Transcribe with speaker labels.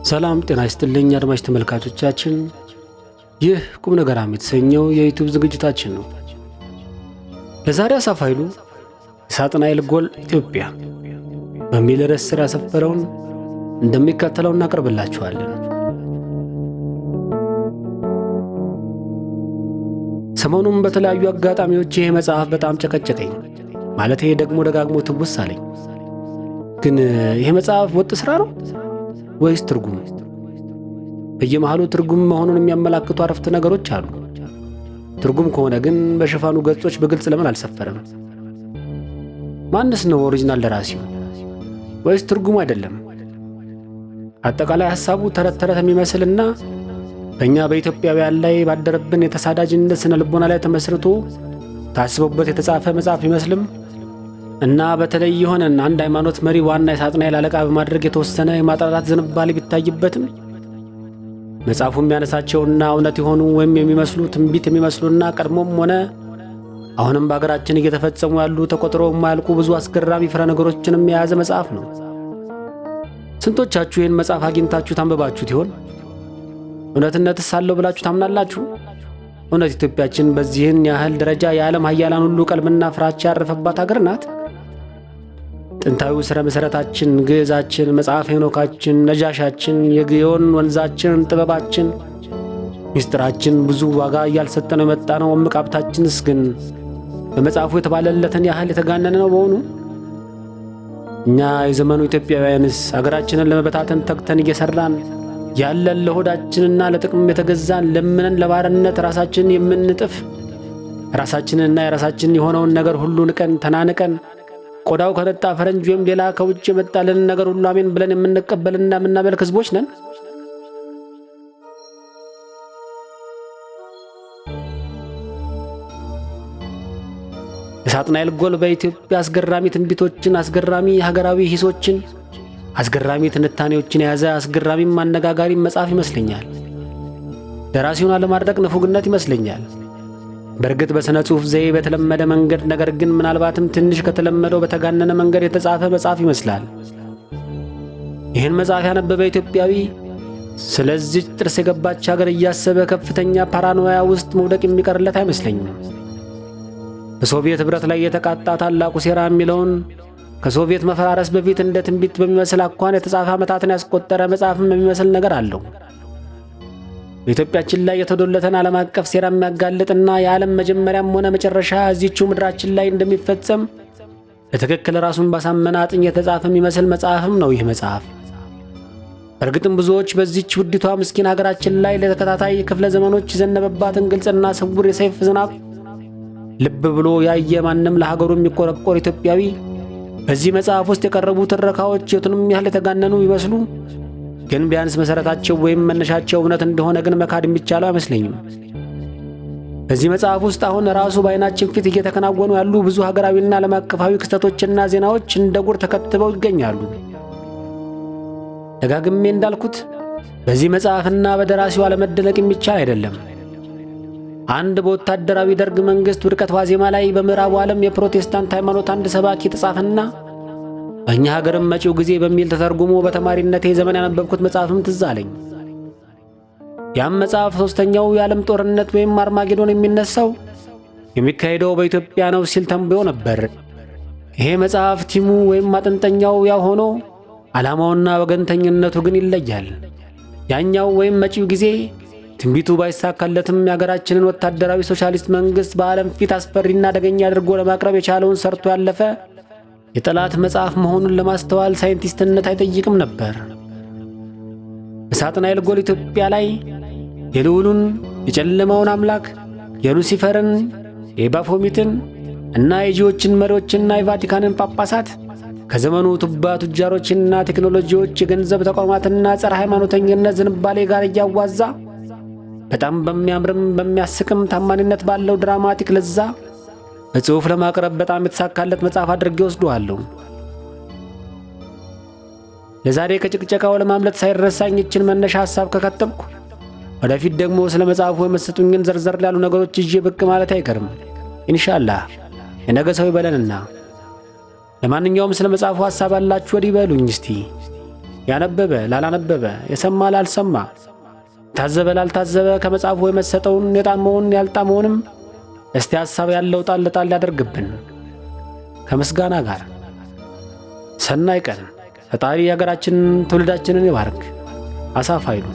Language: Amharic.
Speaker 1: ሰላም ጤና ይስጥልኝ አድማጭ ተመልካቾቻችን፣ ይህ ቁም ነገራም የተሰኘው የዩቲዩብ ዝግጅታችን ነው። ለዛሬ አሳፍ ኃይሉ የሳጥናኤል ጎል ኢትዮጵያ በሚል ርዕስ ስር ያሰፈረውን እንደሚከተለው እናቀርብላችኋለን። ሰሞኑን በተለያዩ አጋጣሚዎች ይሄ መጽሐፍ በጣም ጨቀጨቀኝ። ማለቴ ደግሞ ደጋግሞ ትውስ አለኝ። ግን ይሄ መጽሐፍ ወጥ ስራ ነው ወይስ ትርጉም? በየመሃሉ ትርጉም መሆኑን የሚያመላክቱ አረፍተ ነገሮች አሉ። ትርጉም ከሆነ ግን በሽፋኑ ገጾች በግልጽ ለምን አልሰፈረም? ማንስ ነው ኦሪጂናል ደራሲው ወይስ ትርጉሙ አይደለም? አጠቃላይ ሐሳቡ ተረት ተረት የሚመስልና በእኛ በኢትዮጵያውያን ላይ ባደረብን የተሳዳጅነት ስነ ልቦና ላይ ተመስርቶ ታስቦበት የተጻፈ መጽሐፍ ይመስልም እና በተለይ የሆነን አንድ ሃይማኖት መሪ ዋና የሳጥናኤል አለቃ በማድረግ የተወሰነ የማጥላላት ዝንባሌ ቢታይበትም መጽሐፉ የሚያነሳቸውና እውነት የሆኑ ወይም የሚመስሉ ትንቢት የሚመስሉና ቀድሞም ሆነ አሁንም በአገራችን እየተፈጸሙ ያሉ ተቆጥረው የማያልቁ ብዙ አስገራሚ ፍረ ነገሮችንም የያዘ መጽሐፍ ነው። ስንቶቻችሁ ይህን መጽሐፍ አግኝታችሁ ታንበባችሁት ይሆን? እውነትነትስ አለው ብላችሁ ታምናላችሁ? እውነት ኢትዮጵያችን በዚህን ያህል ደረጃ የዓለም ኃያላን ሁሉ ቀልብና ፍራቻ ያረፈባት አገር ናት? ጥንታዊ ስረ መሠረታችን፣ ግዕዛችን፣ መጽሐፈ ሄኖካችን፣ ነጃሻችን፣ የግዮን ወንዛችን፣ ጥበባችን፣ ሚስጥራችን ብዙ ዋጋ እያልሰጠነው የመጣ ነው። እምቅ ሀብታችንስ ግን በመጽሐፉ የተባለለትን ያህል የተጋነነ ነው በሆኑ? እኛ የዘመኑ ኢትዮጵያውያንስ አገራችንን ለመበታተን ተግተን እየሠራን ያለን ለሆዳችንና ለጥቅም የተገዛን ለምነን ለባርነት ራሳችንን የምንጥፍ ራሳችንንና የራሳችን የሆነውን ነገር ሁሉ ንቀን ተናንቀን ቆዳው ከነጣ ፈረንጅ ወይም ሌላ ከውጭ የመጣልን ነገር ሁሉ አሜን ብለን የምንቀበልና የምናመልክ ሕዝቦች ነን። የሳጥናኤል ጎል በኢትዮጵያ አስገራሚ ትንቢቶችን፣ አስገራሚ ሀገራዊ ሂሶችን፣ አስገራሚ ትንታኔዎችን የያዘ አስገራሚም አነጋጋሪም መጽሐፍ ይመስለኛል። ደራሲውን አለማድረግ ንፉግነት ይመስለኛል። በእርግጥ በሥነ ጽሑፍ ዘዬ በተለመደ መንገድ፣ ነገር ግን ምናልባትም ትንሽ ከተለመደው በተጋነነ መንገድ የተጻፈ መጽሐፍ ይመስላል። ይህን መጽሐፍ ያነበበ ኢትዮጵያዊ ስለዚህ ጥርስ የገባች ሀገር እያሰበ ከፍተኛ ፓራኖያ ውስጥ መውደቅ የሚቀርለት አይመስለኝም። በሶቪየት ኅብረት ላይ የተቃጣ ታላቁ ሴራ የሚለውን ከሶቪየት መፈራረስ በፊት እንደ ትንቢት በሚመስል አኳን የተጻፈ ዓመታትን ያስቆጠረ መጽሐፍም የሚመስል ነገር አለው። በኢትዮጵያችን ላይ የተዶለተን ዓለም አቀፍ ሴራ የሚያጋልጥና የዓለም መጀመሪያም ሆነ መጨረሻ እዚችው ምድራችን ላይ እንደሚፈጸም በትክክል ራሱን ባሳመነ አጥኝ የተጻፈ የሚመስል መጽሐፍም ነው ይህ መጽሐፍ። በእርግጥም ብዙዎች በዚች ውዲቷ ምስኪን ሀገራችን ላይ ለተከታታይ ክፍለ ዘመኖች የዘነበባትን ግልጽና ስውር የሰይፍ ዝናብ ልብ ብሎ ያየ ማንም ለሀገሩ የሚቆረቆር ኢትዮጵያዊ በዚህ መጽሐፍ ውስጥ የቀረቡ ትረካዎች የቱንም ያህል የተጋነኑ ይመስሉ ግን ቢያንስ መሠረታቸው ወይም መነሻቸው እውነት እንደሆነ ግን መካድ የሚቻለው አይመስለኝም። በዚህ መጽሐፍ ውስጥ አሁን ራሱ በዓይናችን ፊት እየተከናወኑ ያሉ ብዙ ሀገራዊና ዓለም አቀፋዊ ክስተቶችና ዜናዎች እንደ ጉር ተከትበው ይገኛሉ። ደጋግሜ እንዳልኩት በዚህ መጽሐፍና በደራሲው አለመደነቅ የሚቻል አይደለም። አንድ በወታደራዊ ደርግ መንግሥት ውድቀት ዋዜማ ላይ በምዕራቡ ዓለም የፕሮቴስታንት ሃይማኖት አንድ ሰባኪ የተጻፈና በእኛ ሀገርም መጪው ጊዜ በሚል ተተርጉሞ በተማሪነቴ ዘመን ያነበብኩት መጽሐፍም ትዝ አለኝ። ያም መጽሐፍ ሦስተኛው የዓለም ጦርነት ወይም አርማጌዶን የሚነሳው የሚካሄደው በኢትዮጵያ ነው ሲል ተንብዮ ነበር። ይሄ መጽሐፍ ቲሙ ወይም ማጠንጠኛው ያው ሆኖ ዓላማውና ወገንተኝነቱ ግን ይለያል። ያኛው ወይም መጪው ጊዜ ትንቢቱ ባይሳካለትም የአገራችንን ወታደራዊ ሶሻሊስት መንግሥት በዓለም ፊት አስፈሪና አደገኛ አድርጎ ለማቅረብ የቻለውን ሰርቶ ያለፈ የጠላት መጽሐፍ መሆኑን ለማስተዋል ሳይንቲስትነት አይጠይቅም ነበር። በሳጥናኤል ጎል ኢትዮጵያ ላይ የልዑሉን፣ የጨለማውን አምላክ፣ የሉሲፈርን፣ የባፎሚትን እና የጂዎችን መሪዎችና የቫቲካንን ጳጳሳት ከዘመኑ ቱባ ቱጃሮችና ቴክኖሎጂዎች፣ የገንዘብ ተቋማትና ጸረ ሃይማኖተኝነት ዝንባሌ ጋር እያዋዛ በጣም በሚያምርም በሚያስቅም ታማኝነት ባለው ድራማቲክ ለዛ በጽሑፍ ለማቅረብ በጣም የተሳካለት መጽሐፍ አድርጌ ወስደዋለሁ። ለዛሬ ከጭቅጨቃው ለማምለጥ ሳይረሳኝ ይችን መነሻ ሐሳብ ከከተብኩ ወደፊት ደግሞ ስለ መጽሐፉ የመሰጡኝን ዘርዘር ያሉ ነገሮች ይዤ ብቅ ማለት አይቀርም። ኢንሻአላህ የነገ ሰው ይበለንና ለማንኛውም ስለ መጽሐፉ ሐሳብ አላችሁ ወዲህ በሉኝ እስቲ። ያነበበ ላላነበበ፣ የሰማ ላልሰማ፣ የታዘበ ላልታዘበ ከመጽሐፉ የመሰጠውን የጣመውን ያልጣመውንም እስቲ ሐሳብ ያለው ጣል ጣል ያደርግብን ከምስጋና ጋር። ሰናይ ቀን። ፈጣሪ ሀገራችንን ትውልዳችንን ይባርክ። አሳፍ ኃይሉ